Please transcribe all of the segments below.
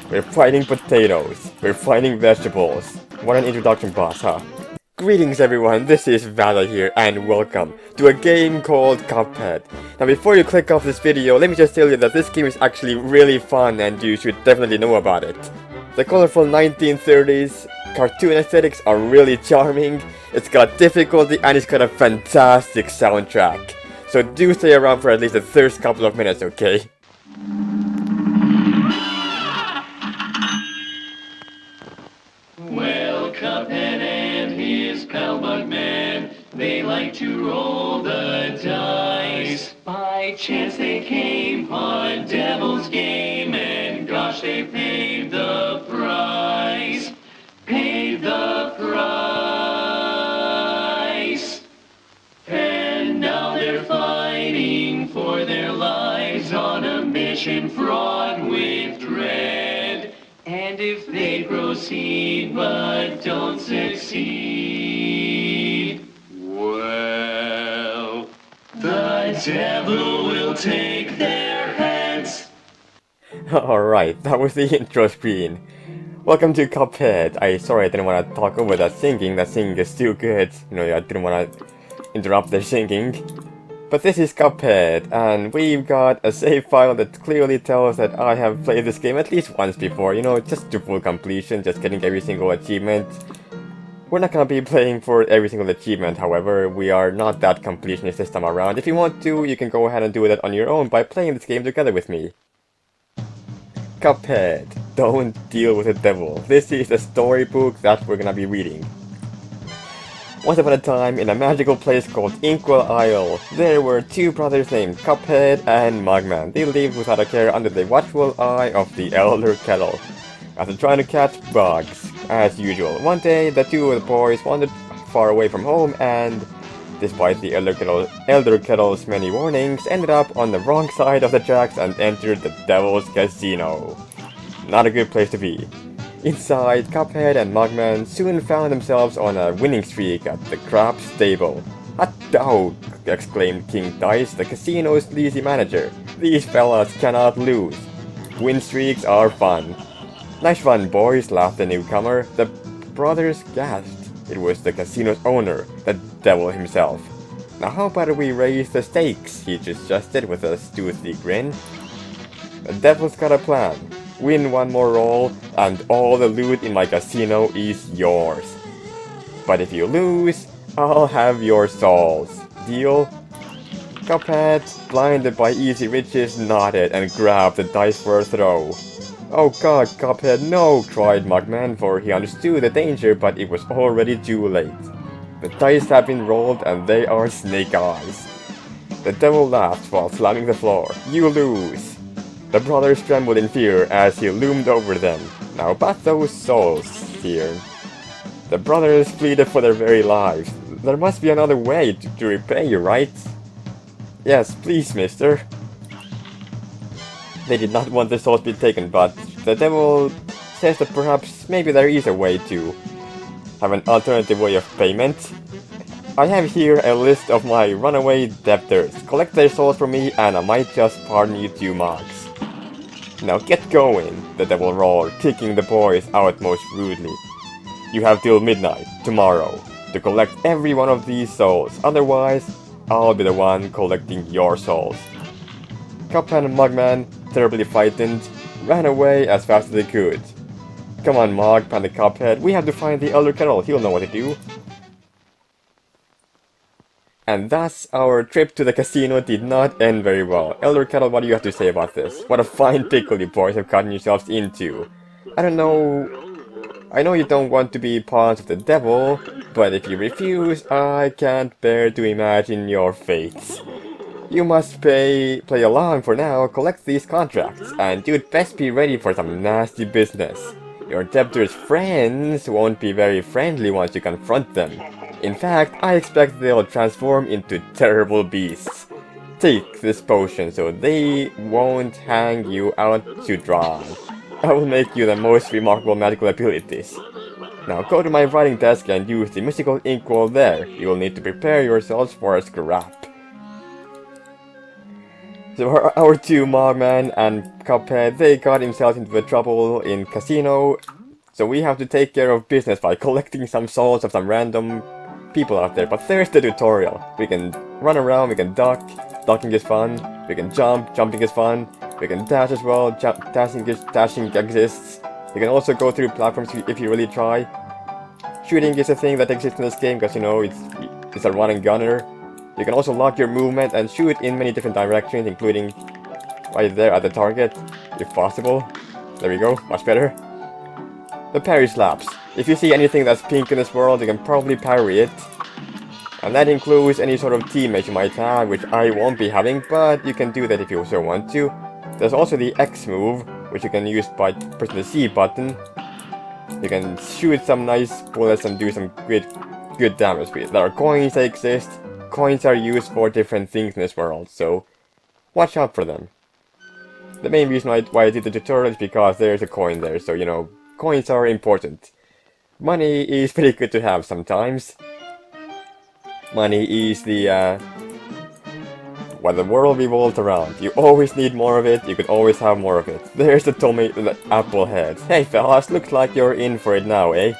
We're fighting potatoes. We're fighting vegetables. What an introduction, boss, huh? Greetings everyone, this is Vaza here, and welcome to a game called Cuphead. Now before you click off this video, let me just tell you that this game is actually really fun and you should definitely know about it. The colorful 1930s cartoon aesthetics are really charming, it's got difficulty, and it's got a fantastic soundtrack. So do stay around for at least the first couple of minutes, okay? Well, Cuphead and his pal Bugman, they like to roll the dice. By chance they came on Devil's Game, and gosh, they paid the price. Paid the price. And now they're fighting for their lives on a mission fraught with dread. And if they proceed but don't succeed, well, the devil will take their heads. Alright, that was the intro screen. Welcome to Cuphead. Sorry I didn't want to talk over that singing is too good. You know, I didn't want to interrupt their singing. But this is Cuphead, and we've got a save file that clearly tells that I have played this game at least once before, you know, just to full completion, just getting every single achievement. We're not gonna be playing for every single achievement, however, we are not that completionist this time around. If you want to, you can go ahead and do that on your own by playing this game together with me. Cuphead, Don't Deal with the Devil. This is the storybook that we're gonna be reading. Once upon a time, in a magical place called Inkwell Isle, there were two brothers named Cuphead and Mugman. They lived without a care under the watchful eye of the Elder Kettle, after trying to catch bugs, as usual. One day, the two of the boys wandered far away from home and, despite the Elder Kettle's many warnings, ended up on the wrong side of the tracks and entered the Devil's Casino. Not a good place to be. Inside, Cuphead and Mugman soon found themselves on a winning streak at the crab stable. "Hot dog!" exclaimed King Dice, the casino's sleazy manager. "These fellas cannot lose. Win streaks are fun." "Nice run, boys," laughed the newcomer. The brothers gasped. It was the casino's owner, the devil himself. "Now how about we raise the stakes?" he suggested with a toothy grin. "The devil's got a plan. Win one more roll, and all the loot in my casino is yours. But if you lose, I'll have your souls. Deal?" Cuphead, blinded by easy riches, nodded and grabbed the dice for a throw. "Oh god, Cuphead, no!" cried Mugman, for he understood the danger, but it was already too late. The dice have been rolled, and they are snake eyes. The devil laughed while slamming the floor. "You lose!" The brothers trembled in fear as he loomed over them. "Now about those souls here." The brothers pleaded for their very lives. "There must be another way to repay you, right?" "Yes, please, mister." They did not want the souls to be taken, but the devil says that perhaps maybe there is a way to have an alternative way of payment. "I have here a list of my runaway debtors. Collect their souls for me and I might just pardon you 2 marks." "Now get going," the devil roared, kicking the boys out most rudely. "You have till midnight, tomorrow, to collect every one of these souls, otherwise, I'll be the one collecting your souls." Cuphead and Mugman, terribly frightened, ran away as fast as they could. "Come on, Mug," panted Cuphead, "we have to find the Elder Kettle, he'll know what to do." And thus, our trip to the casino did not end very well. Elder Kettle, what do you have to say about this? What a fine pickle you boys have gotten yourselves into. I don't know... I know you don't want to be part of the devil, but if you refuse, I can't bear to imagine your fates. You must play along for now, collect these contracts, and you'd best be ready for some nasty business. Your debtors' friends won't be very friendly once you confront them. In fact, I expect they'll transform into terrible beasts. Take this potion so they won't hang you out to dry. I will make you the most remarkable magical abilities. Now go to my writing desk and use the mystical inkwell there. You will need to prepare yourselves for a scrap. So our two Mogman and Cuphead, they got themselves into trouble in casino. So we have to take care of business by collecting some souls of some random people out there. But there's the tutorial. We can run around, we can duck, ducking is fun. We can jump, jumping is fun. We can dash as well, dashing exists. You can also go through platforms if you really try. Shooting is a thing that exists in this game because, you know, it's a run and gunner. You can also lock your movement and shoot in many different directions, including right there at the target, if possible. There we go, much better. The parry slaps. If you see anything that's pink in this world, you can probably parry it. And that includes any sort of teammates you might have, which I won't be having, but you can do that if you also want to. There's also the X move, which you can use by pressing the C button. You can shoot some nice bullets and do some good damage with it. There are coins that exist. Coins are used for different things in this world, so watch out for them. The main reason why I did the tutorial is because there's a coin there, so, you know, coins are important. Money is pretty good to have sometimes. Money is the world revolves around. You always need more of it, you could always have more of it. There's the apple head. Hey fellas, looks like you're in for it now, eh?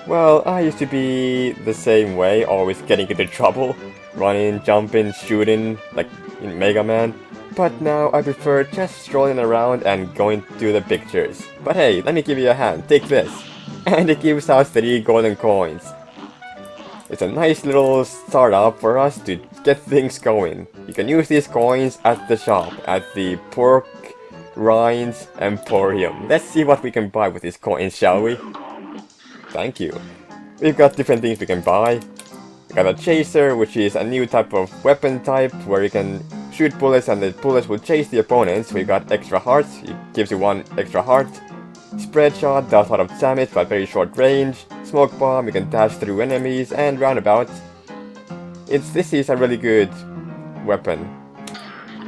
Well, I used to be the same way, always getting into trouble. Running, jumping, shooting, like in Mega Man. But now I prefer just strolling around and going through the pictures. But hey, let me give you a hand, take this. And it gives us 3 golden coins. It's a nice little startup for us to get things going. You can use these coins at the shop, at the Pork Rinds Emporium. Let's see what we can buy with these coins, shall we? Thank you. We've got different things we can buy. We got a chaser, which is a new type of weapon type where you can shoot bullets and the bullets will chase the opponents. We got extra hearts, it gives you 1 extra heart. Spreadshot does a lot of damage but very short range. Smoke bomb, you can dash through enemies, and roundabout. This is a really good weapon.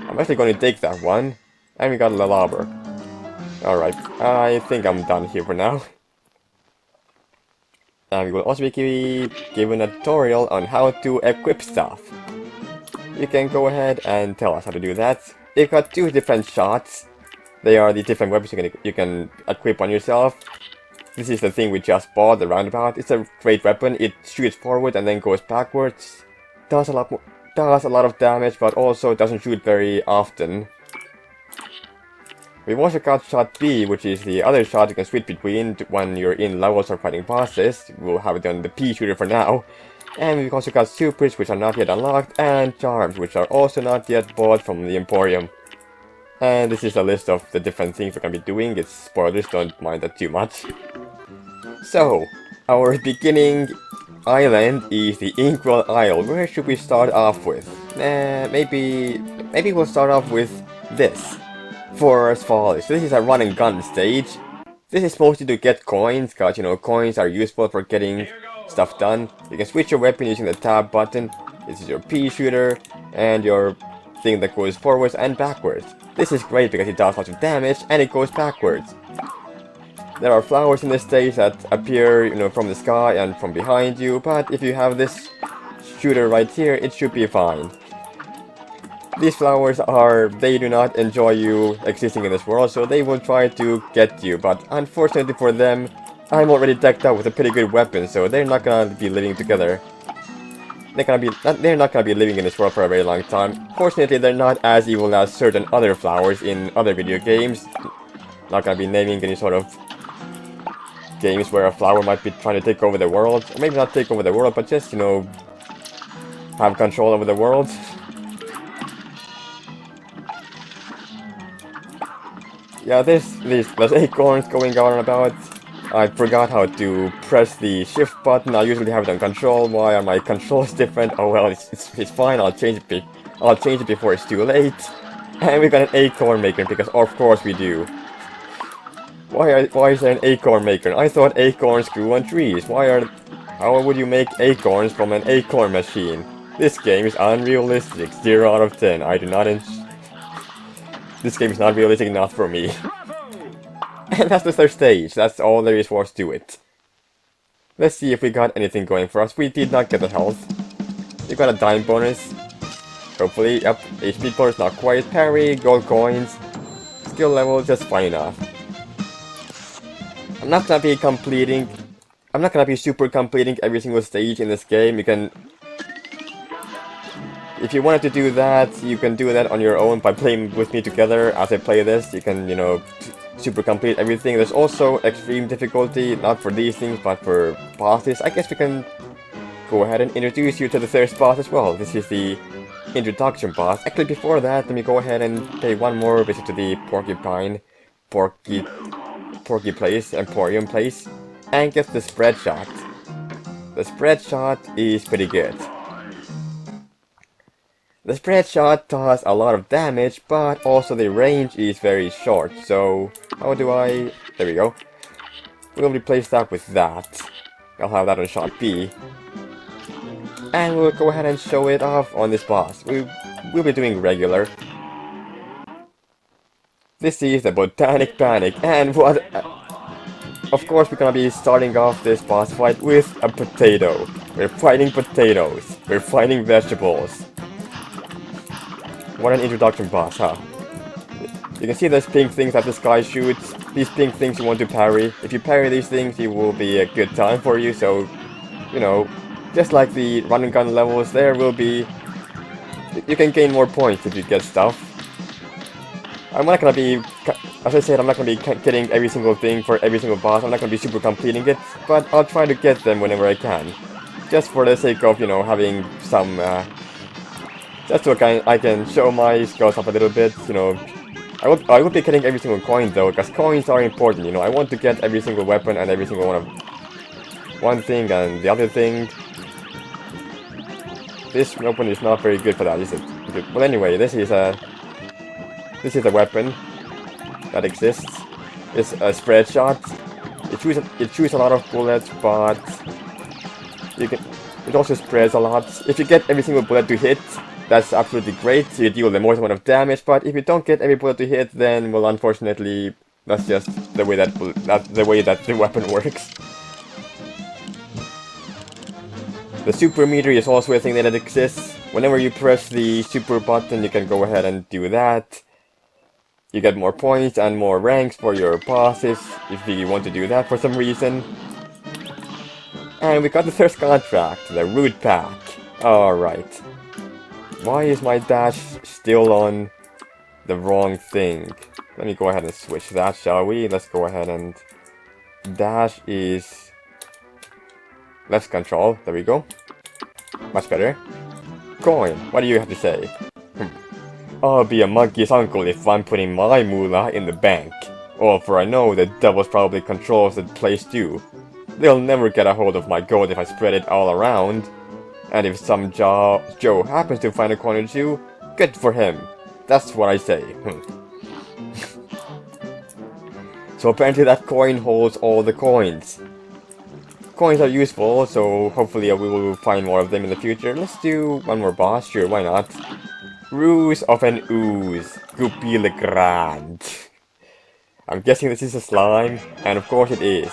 I'm actually going to take that one. And we got a Lalaber. Alright, I think I'm done here for now. And we will also be given a tutorial on how to equip stuff. You can go ahead and tell us how to do that. You've got 2 different shots. They are the different weapons you can equip on yourself. This is the thing we just bought, the roundabout. It's a great weapon. It shoots forward and then goes backwards. Does a lot of damage, but also doesn't shoot very often. We've also got shot B, which is the other shot you can switch between when you're in levels or fighting bosses. We'll have it on the P shooter for now. And we've also got supers, which are not yet unlocked, and charms, which are also not yet bought from the Emporium. And this is a list of the different things we're going to be doing. It's spoilers, don't mind that too much. So, our beginning island is the Inkwell Isle. Where should we start off with? Maybe we'll start off with this. Forest Falls. This is a run and gun stage. This is mostly to get coins, because, you know, coins are useful for getting stuff done. You can switch your weapon using the tab button. This is your pea shooter, and your thing that goes forwards and backwards. This is great because it does lots of damage, and it goes backwards. There are flowers in this stage that appear, you know, from the sky and from behind you, but if you have this shooter right here, it should be fine. These flowers they do not enjoy you existing in this world, so they will try to get you, but unfortunately for them, I'm already decked out with a pretty good weapon, so they're not gonna be living together. They're not gonna be living in this world for a very long time. Fortunately, they're not as evil as certain other flowers in other video games. Not gonna be naming any sort of games where a flower might be trying to take over the world. Or maybe not take over the world, but just, you know, have control over the world. Yeah, there's acorns going on about. I forgot how to press the shift button. I usually have it on control. Why are my controls different? Oh well, it's fine. I'll change it before it's too late. And we got an acorn maker because of course we do. Why is there an acorn maker? I thought acorns grew on trees. How would you make acorns from an acorn machine? This game is unrealistic. 0 out of 10. This game is not realistic enough for me. And that's the 3rd stage. That's all there is for us to do it. Let's see if we got anything going for us. We did not get the health. We got a dime bonus. Hopefully, yep, HP points not quite, parry, gold coins, skill level just fine enough. I'm not gonna be super completing every single stage in this game. You can, if you wanted to do that, you can do that on your own by playing with me together as I play this. You can, you know, super complete everything. There's also extreme difficulty, not for these things, but for bosses. I guess we can go ahead and introduce you to the third boss as well. This is the introduction boss. Actually, before that, let me go ahead and pay one more visit to the Porky place, Emporium place, and get the Spreadshot. The Spreadshot is pretty good. The Spreadshot does a lot of damage, but also the range is very short, so how do I... there we go. We'll replace that with that. I'll have that on shot B. And we'll go ahead and show it off on this boss. We'll be doing regular. This is the Botanic Panic, and what... of course we're gonna be starting off this boss fight with a potato. We're fighting potatoes. We're fighting vegetables. What an introduction boss, huh? You can see those pink things that this guy shoots. These pink things you want to parry. If you parry these things, it will be a good time for you, so... you know, just like the run and gun levels, there will be... you can gain more points if you get stuff. I'm not gonna be... as I said, I'm not gonna be getting every single thing for every single boss. I'm not gonna be super completing it, but I'll try to get them whenever I can. Just for the sake of, you know, having some... just so I can show my skills up a little bit, you know. I won't be getting every single coin though, because coins are important, you know. I want to get every single weapon and every single one thing and the other thing. This weapon is not very good for that, is it? Well, anyway, this is a weapon that exists. It's a Spreadshot. It shoots a lot of bullets, but it also spreads a lot. If you get every single bullet to hit, that's absolutely great. You deal the most amount of damage. But if you don't get every bullet to hit, then, well, unfortunately, that's just the way that the weapon works. The super meter is also a thing that exists. Whenever you press the super button, you can go ahead and do that. You get more points and more ranks for your bosses if you want to do that for some reason. And we got the first contract, the root pack. Alright. Why is my dash still on the wrong thing? Let me go ahead and switch that, shall we? Let's go ahead and... dash is... left control, there we go. Much better. Coin, what do you have to say? I'll be a monkey's uncle if I'm putting my moolah in the bank. Or for I know the devils probably controls the place too. They'll never get a hold of my gold if I spread it all around. And if some Joe happens to find a coin or two, good for him. That's what I say. So apparently that coin holds all the coins. Coins are useful, so hopefully we will find more of them in the future. Let's do one more boss, sure, why not? Ruse of an Ooze, Goupy le Grand. I'm guessing this is a slime, and of course it is.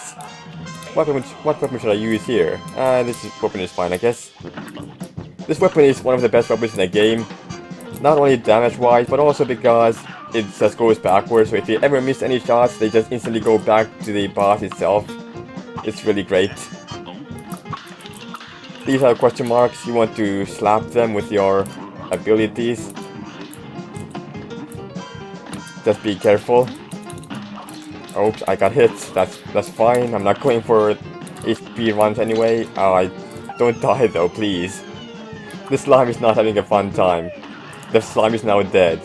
What weapon should I use here? This weapon is fine, I guess. This weapon is one of the best weapons in the game. Not only damage-wise, but also because it just goes backwards, so if you ever miss any shots, they just instantly go back to the boss itself. It's really great. These are question marks, you want to slap them with your abilities. Just be careful. Oops, I got hit. That's fine. I'm not going for HP runs anyway. Don't die though, please. The slime is not having a fun time. The slime is now dead.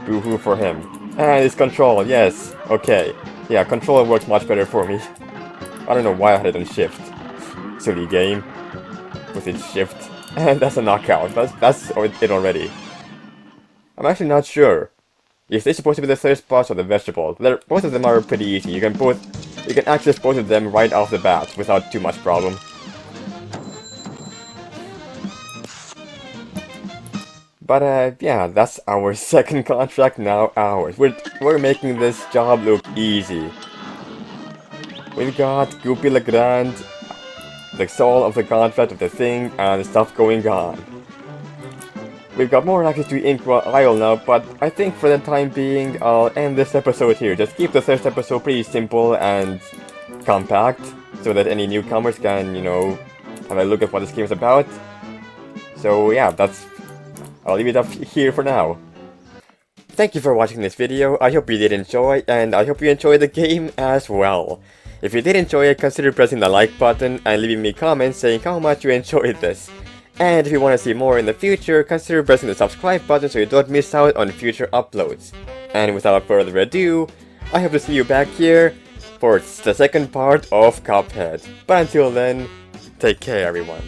Boo-hoo for him. And it's control, yes. Okay. Yeah, control works much better for me. I don't know why I had it on shift. Silly game. With its shift. And that's a knockout. That's it already. I'm actually not sure. Is this supposed to be the third boss or the vegetable? Both of them are pretty easy. You can access both of them right off the bat without too much problem. But yeah, that's our second contract, now ours. We're making this job look easy. We've got Goupy le Grand, the soul of the contract of the thing, and stuff going on. we've got more access to Inkwell Isle now, but I think for the time being, I'll end this episode here. Just keep the first episode pretty simple and compact, so that any newcomers can, you know, have a look at what this game is about. So yeah, I'll leave it up here for now. Thank you for watching this video, I hope you did enjoy, and I hope you enjoyed the game as well. If you did enjoy it, consider pressing the like button and leaving me comments saying how much you enjoyed this. And if you want to see more in the future, consider pressing the subscribe button so you don't miss out on future uploads. And without further ado, I hope to see you back here for the second part of Cuphead. But until then, take care everyone.